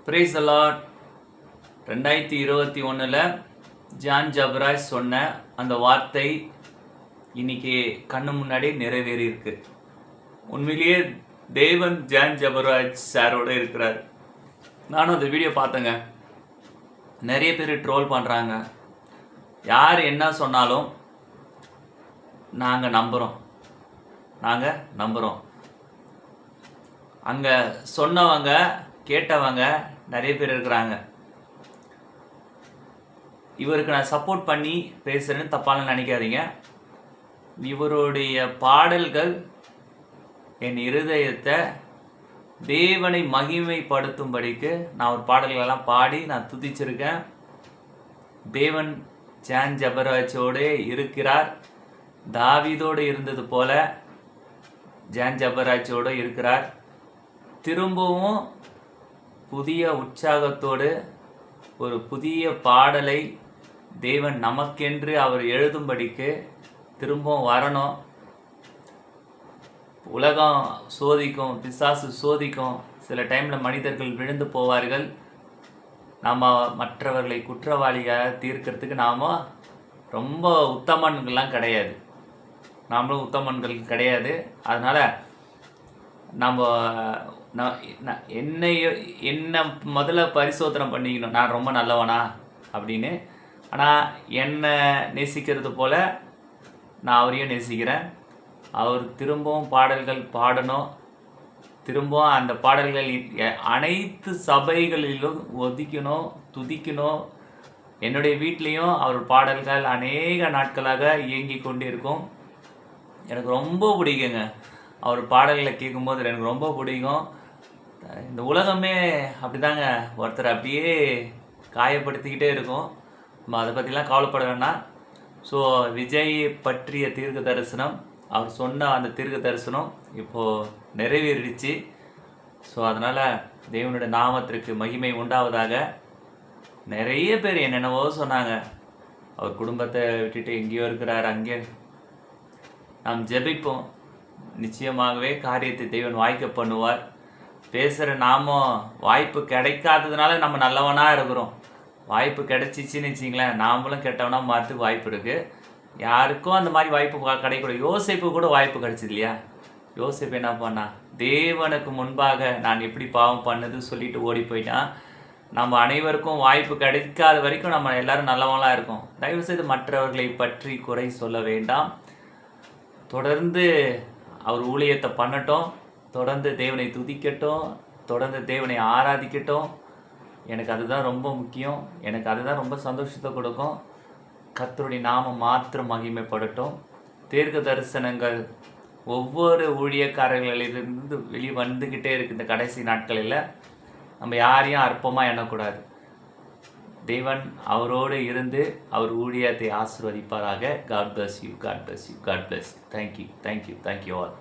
Praise the Lord. 2021 John Jebaraj சொன்ன அந்த வார்த்தை இன்னைக்கு கண்ணு முன்னாடி நிறைவேறி இருக்கு. உண்மையிலேயே தேவன் ஜான் ஜபராஜ் சாரோட இருக்கிறார். நானும் அந்த வீடியோ பார்த்தேங்க. நிறைய பேர் ட்ரோல் பண்ணுறாங்க. யார் என்ன சொன்னாலும் நாங்கள் நம்புகிறோம். அங்கே சொன்னவங்க கேட்டவங்க நிறைய பேர் இருக்கிறாங்க. இவருக்கு நான் சப்போர்ட் பண்ணி பேசுகிறேன்னு தப்பான நினைக்காதீங்க. இவருடைய பாடல்கள் என் இருதயத்தை தேவனை மகிமைப்படுத்தும்படிக்கு நான் ஒரு பாடல்களெல்லாம் பாடி நான் துதிச்சிருக்கேன். தேவன் ஜான் ஜபராஜோடு இருக்கிறார். தாவீதோடு இருந்தது போல ஜான் ஜபராஜோடு இருக்கிறார். திரும்பவும் புதிய உற்சாகத்தோடு ஒரு புதிய பாடலை தேவன் நமக்கென்று அவர் எழுதும்படிக்கு திரும்பவும் வரணும். உலகம் சோதிக்கும், பிசாசு சோதிக்கும். சில டைமில் மனிதர்கள் விழுந்து போவார்கள். நாம் மற்றவர்களை குற்றவாளியாக தீர்க்கிறதுக்கு நாம் ரொம்ப உத்தமன்கள்லாம் கிடையாது. நாமளும் உத்தமன்கள் கிடையாது. அதனால் என்ன முதல்ல பரிசோதனை பண்ணிக்கணும், நான் ரொம்ப நல்லவனா அப்படின்னு. ஆனால் என்னை நேசிக்கிறது போல் நான் அவரையும் நேசிக்கிறேன். அவர் திரும்பவும் பாடல்கள் பாடணும். திரும்பவும் அந்த பாடல்கள் அனைத்து சபைகளிலும் ஒதுக்கணும், துதிக்கணும். என்னுடைய வீட்லேயும் அவர் பாடல்கள் அநேக நாட்களாக இயங்கி கொண்டு இருக்கும். எனக்கு ரொம்ப பிடிக்குங்க. அவர் பாடல்களை கேட்கும்போது எனக்கு ரொம்ப பிடிக்கும். இந்த உலகமே அப்படிதாங்க ஒருத்தர் அப்படியே காயப்படுத்திக்கிட்டே இருக்கும். நம்ம அதை பற்றிலாம் கவலைப்பட வேண்டாம். ஸோ விஜய் பற்றிய தீர்க்க தரிசனம், அவர் சொன்ன அந்த தீர்க்க தரிசனம் இப்போது நிறைவேறிடுச்சு. ஸோ அதனால் தேவனுடைய நாமத்திற்கு மகிமை உண்டாவதாக. நிறைய பேர் என்னென்னவோ சொன்னாங்க. அவர் குடும்பத்தை விட்டுட்டு எங்கேயோ இருக்கிறார், அங்கே. நாம் ஜெபிப்போம். நிச்சயமாகவே காரியத்தை தேவன் வாய்க்க பண்ணுவார். பேசுகிற நாமும் வாய்ப்பு கிடைக்காததுனால நம்ம நல்லவனாக இருக்கிறோம். வாய்ப்பு கிடைச்சிச்சின்னு வச்சிங்களேன், நாமளும் கெட்டவனாக மாறத்துக்கு வாய்ப்பு இருக்குது. யாருக்கும் அந்த மாதிரி வாய்ப்பு கிடைக்கூடாது. யோசேப்பு கூட வாய்ப்பு கிடைச்சிது இல்லையா? யோசேப்பு என்ன பண்ணா? தேவனுக்கு முன்பாக நான் எப்படி பாவம் பண்ணது சொல்லிட்டு ஓடி போயிட்டான். நம்ம அனைவருக்கும் வாய்ப்பு கிடைக்காத வரைக்கும் நம்ம எல்லோரும் நல்லவங்களாக இருக்கோம். தயவுசெய்து மற்றவர்களை பற்றி குறை சொல்ல வேண்டாம். தொடர்ந்து அவர் ஊழியத்தை பண்ணட்டும், தொடர்ந்து தேவனை துதிக்கட்டும், தொடர்ந்து தேவனை ஆராதிக்கட்டும். எனக்கு அதுதான் ரொம்ப முக்கியம். எனக்கு அதுதான் ரொம்ப சந்தோஷத்தை கொடுக்கும். கர்த்தருடைய நாமம் மாத்திரம் மகிமைப்படட்டும். தீர்க்க தரிசனங்கள் ஒவ்வொரு ஊழியக்காரர்களிலிருந்து வெளியே வந்துக்கிட்டே இருக்குது. இந்த கடைசி நாட்களில் நம்ம யாரையும் அற்பமாக எண்ணக்கூடாது. தேவன் அவரோடு இருந்து அவர் ஊழியத்தை ஆசீர்வதிப்பாராக. God bless you. God bless you. God bless you. Thank you all.